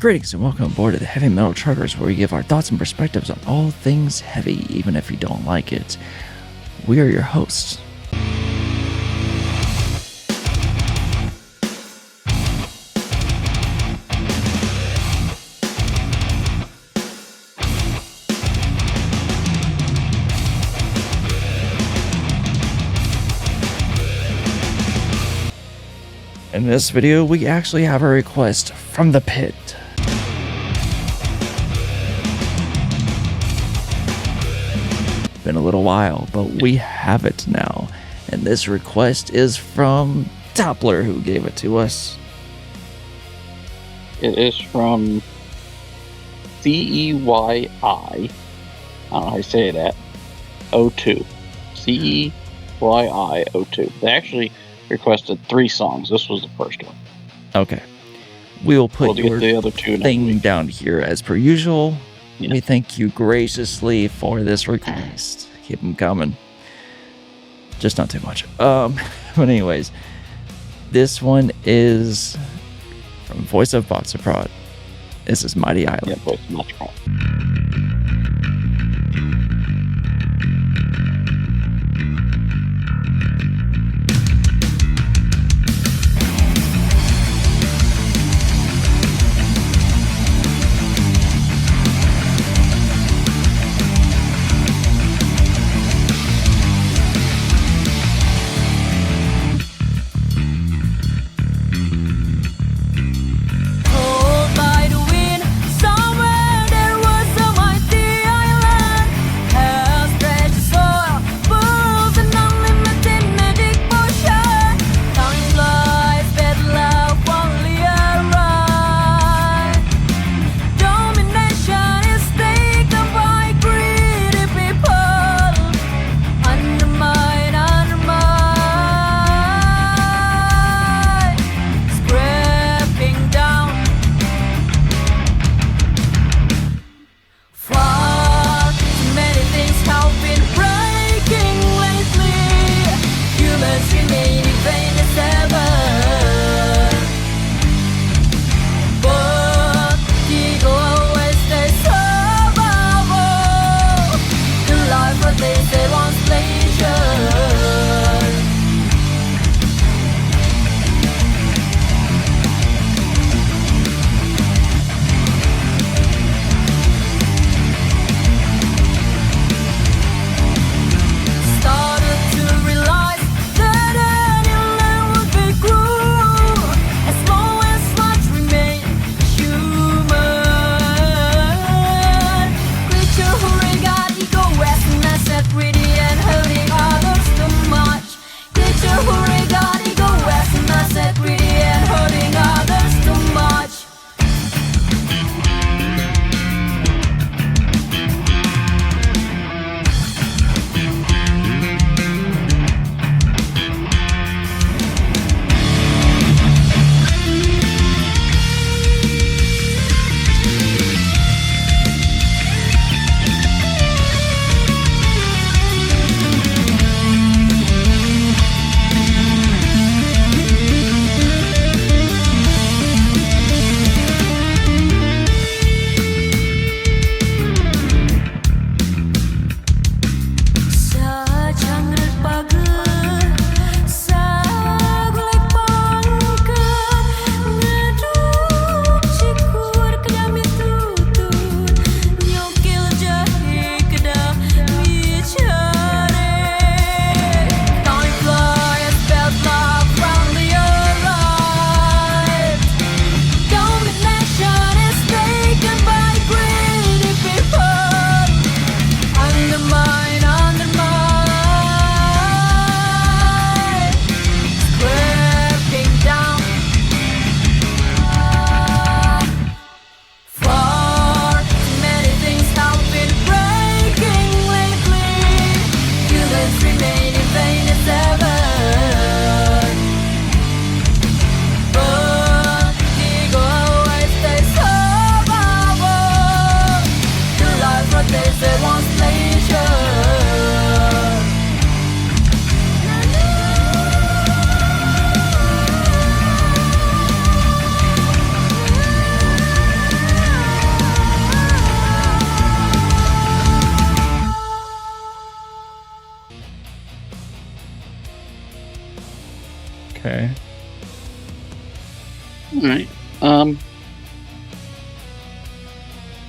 Greetings and welcome aboard to the Heavy Metal Truckers, where we give our thoughts and perspectives on all things heavy, even if you don't like it. We are your hosts. In this video, we actually have a request from the pit. Been a little while, but we have it now. And this request is from Doppler, who gave it to us. It is from CEYI. I don't know how you say that. 02. CEYI 02. They actually requested 3 songs. This was the first one. Okay. We will put your the other 2 thing down here as per usual. Yeah. We thank you graciously for this request. Keep them coming. Just not too much. But anyways, this one is from Voice of Boxerprod. This is Mighty Island. Yeah, Voice of Boxerprod. Told by the wind, somewhere there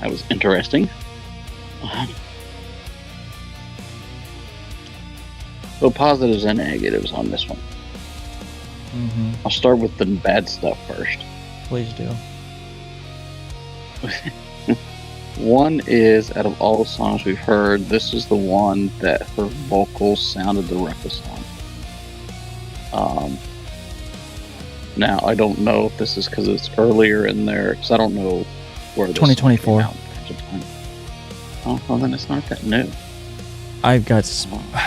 That was interesting. So positives and negatives on this one. Mm-hmm. I'll start with the bad stuff first. Please do. One is, out of all the songs we've heard, this is the one that her vocals sounded the roughest on. Now, I don't know if this is because it's earlier in there, because I don't know where this 2024. came out. Oh, well, then it's not that new. I've got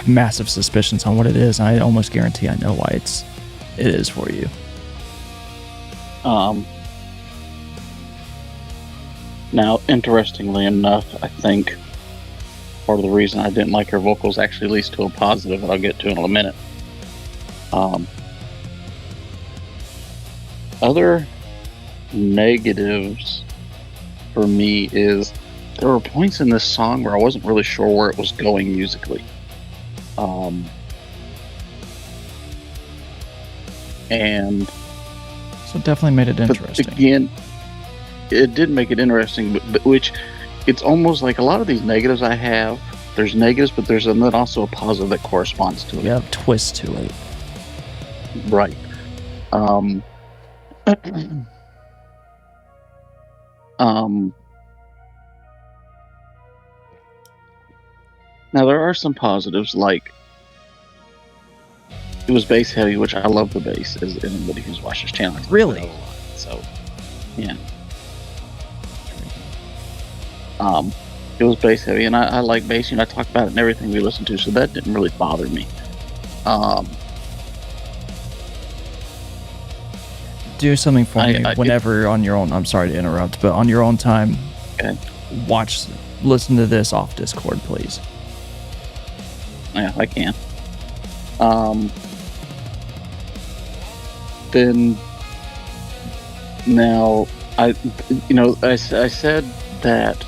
massive suspicions on what it is, and I almost guarantee I know why it is for you. Now, interestingly enough, I think part of the reason I didn't like her vocals actually leads to a positive that I'll get to in a minute. Other negatives for me is there were points in this song where I wasn't really sure where it was going musically. And so it definitely made it interesting. Again, it did make it interesting, but which it's almost like a lot of these negatives I have, there's negatives, but there's then also a positive that corresponds to it. You have twist to it. Right. Now there are some positives, like it was bass heavy, which I love the bass, as anybody who's watched this channel. Really? So, yeah. It was bass heavy, and I like bass, I talk about it in everything we listen to, so that didn't really bother me. Do something for me whenever you're on your own. I'm sorry to interrupt, but on your own time, okay. Listen to this off Discord, please. Yeah, I can. Then now I said that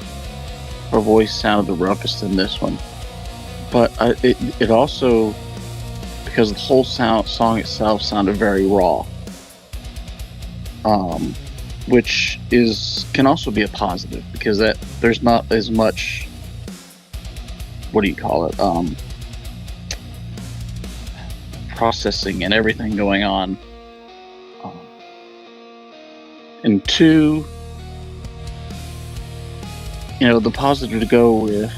her voice sounded the roughest in this one, but it also, because the whole song itself sounded very raw, which can also be a positive, because that there's not as much, what do you call it, processing and everything going on. And two, the positive to go with,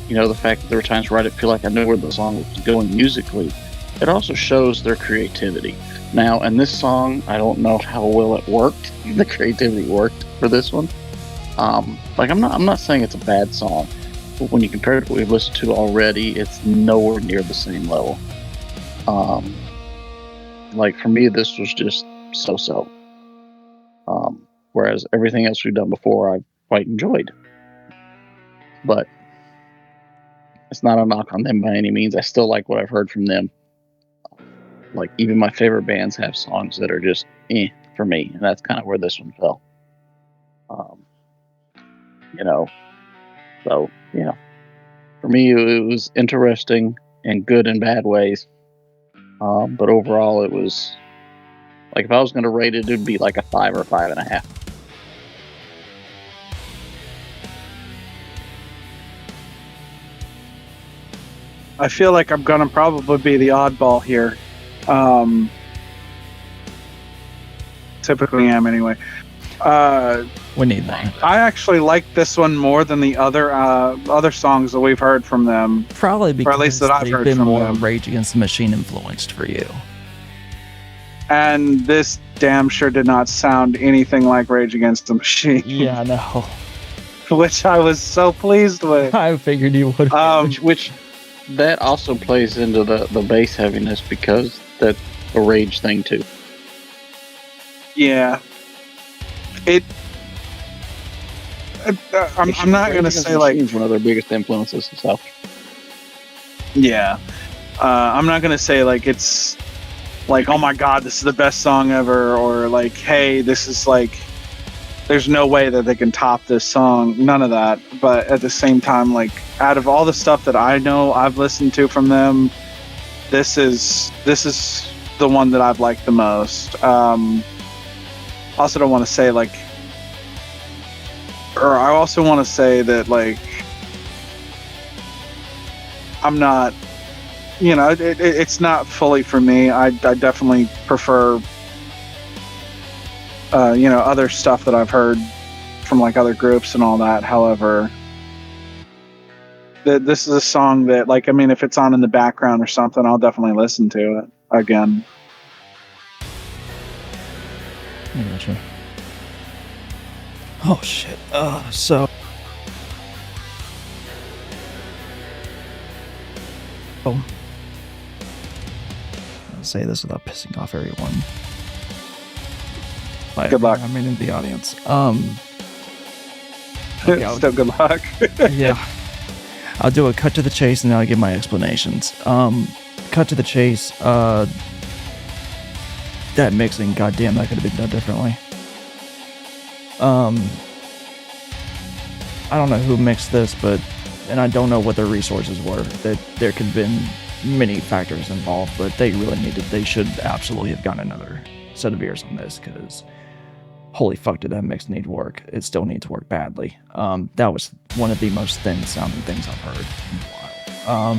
the fact that there were times where I didn't feel like I knew where the song was going musically. It also shows their creativity. Now, in this song, I don't know how well it worked. The creativity worked for this one. I'm not saying it's a bad song, but when you compare it to what we've listened to already, it's nowhere near the same level. For me, this was just so-so. Whereas everything else we've done before, I've quite enjoyed. But it's not a knock on them by any means. I still like what I've heard from them. Like, even my favorite bands have songs that are just for me, and that's kind of where this one fell. So for me, it was interesting in good and bad ways. But overall, it was like, if I was going to rate it, it'd be like a 5 or 5.5. I feel like I'm gonna probably be the oddball here. Typically am anyway. We need that. I actually like this one more than the other songs that we've heard from them. Probably because or at least that I've they've heard been from more them. Rage Against the Machine influenced for you. And this damn sure did not sound anything like Rage Against the Machine. Yeah, no. Which I was so pleased with. I figured you would. Which that also plays into the bass heaviness, because that's a Rage thing too. Yeah. I'm not going to say like... It's one of their biggest influences and stuff. Yeah. I'm not going to say like it's like, oh my god, this is the best song ever, or like, hey, this is like, there's no way that they can top this song. None of that. But at the same time, like, out of all the stuff that I know I've listened to from them, this is the one that I've liked the most. Also don't want to say like or I also want to say that, like, I'm not, it's not fully for me. I definitely prefer, other stuff that I've heard from like other groups and all that. However, this is a song that, like, I mean, if it's on in the background or something, I'll definitely listen to it again. I gotcha. Oh shit. So. Oh. I'll say this without pissing off everyone. Good luck. I mean, in the audience. Okay, still good luck. Yeah. I'll do a cut to the chase and then I'll give my explanations. Cut to the chase. That mixing, goddamn, that could have been done differently. I don't know who mixed this, and I don't know what their resources were. That there could have been many factors involved, but they should absolutely have gotten another set of ears on this, because holy fuck, did that mix need work. It still needs work badly. That was one of the most thin sounding things I've heard in a while.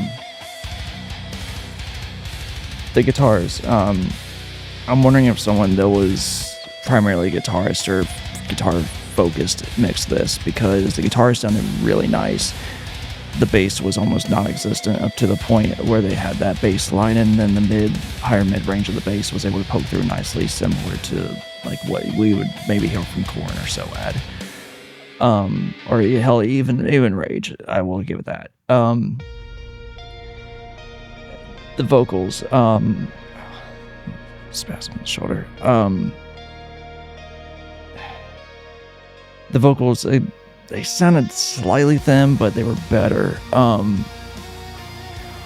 The guitars, I'm wondering if someone that was primarily a guitarist or guitar focused mixed this, because the guitar sounded really nice. The bass was almost non-existent up to the point where they had that bass line, and then the higher mid range of the bass was able to poke through nicely, similar to like what we would maybe hear from Korn or Soad. Or hell, even Rage. I will give it that. The vocals, spasm in the shoulder. The vocals, they sounded slightly thin, but they were better.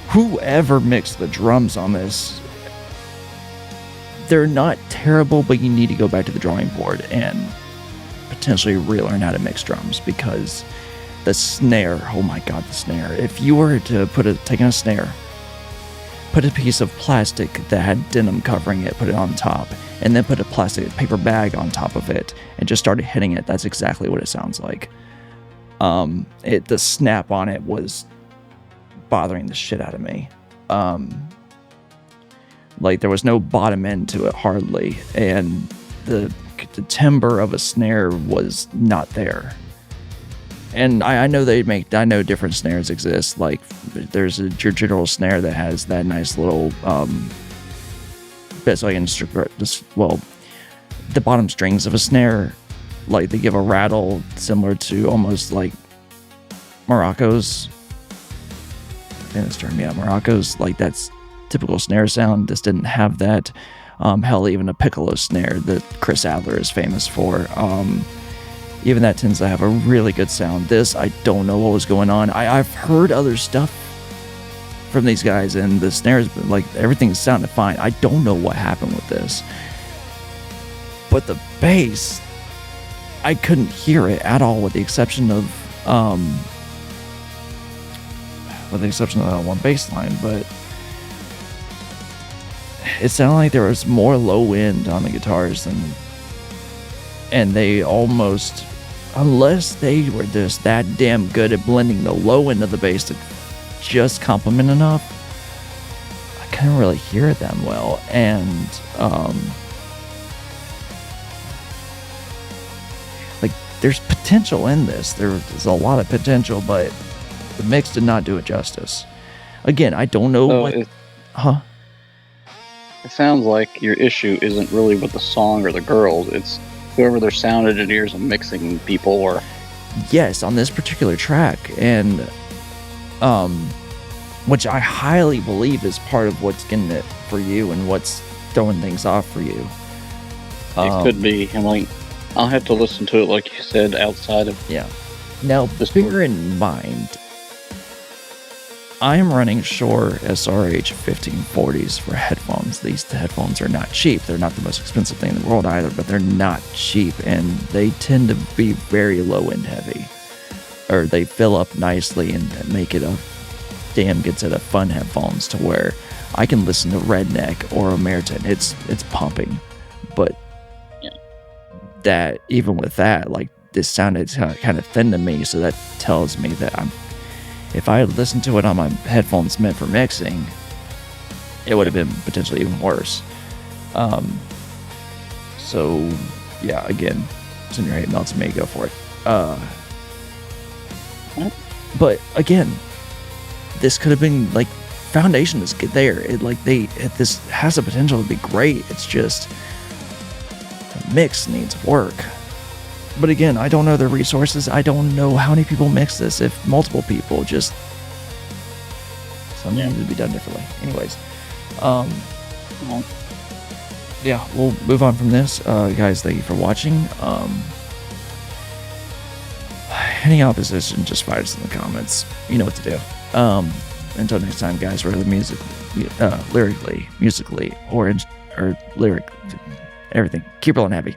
Whoever mixed the drums on this, they're not terrible, but you need to go back to the drawing board and potentially relearn how to mix drums, because the snare, oh my god, the snare. If you were to take a snare, put a piece of plastic that had denim covering it, put it on top, and then put a plastic paper bag on top of it, and just started hitting it, that's exactly what it sounds like. The snap on it was bothering the shit out of me. Like, there was no bottom end to it hardly, and the timbre of a snare was not there. And I know different snares exist. Like, there's your general snare that has that nice little bit, so I can the bottom strings of a snare, like, they give a rattle similar to almost like Morocco's. I think that's turning me out. Morocco's, like, that's typical snare sound. This didn't have that. Hell, even a piccolo snare that Chris Adler is famous for. Even that tends to have a really good sound. This, I don't know what was going on. I've heard other stuff from these guys, and the snares, like, everything sounded fine. I don't know what happened with this. But the bass, I couldn't hear it at all, with the exception of that one bass line. But it sounded like there was more low end on the guitars and they almost, unless they were just that damn good at blending the low end of the bass to just complement enough, I couldn't really hear it that well. And like, there's potential in this. There's a lot of potential, but the mix did not do it justice. Again, I don't know It sounds like your issue isn't really with the song or the girls. It's whoever their sound engineers and mixing people or. Yes, on this particular track, and which I highly believe is part of what's getting it for you and what's throwing things off for you. It could be. I'm like, I'll have to listen to it, like you said, outside of. Yeah. Now, bear in mind, I'm running Shure SRH 1540s for headphones. These headphones are not cheap. They're not the most expensive thing in the world either, but they're not cheap, and they tend to be very low end heavy. Or they fill up nicely and make it a damn good set of fun headphones to where I can listen to Redneck or Omerta. It's pumping. But that, even with that, like, this sounded kind of thin to me, so that tells me that if I had listened to it on my headphones meant for mixing, it would have been potentially even worse. So yeah, again, send your hate mail to me, go for it. But again, this could have been like, foundation is good there. This has the potential to be great. It's just the mix needs work. But again, I don't know the resources. I don't know how many people mix this. If multiple people, just something needs to be done differently. Anyways, yeah, we'll move on from this. Guys, thank you for watching. Any opposition, just fight us in the comments. You know what to do. Until next time, guys, whether lyrically, musically, or lyric, everything. Keep rolling happy.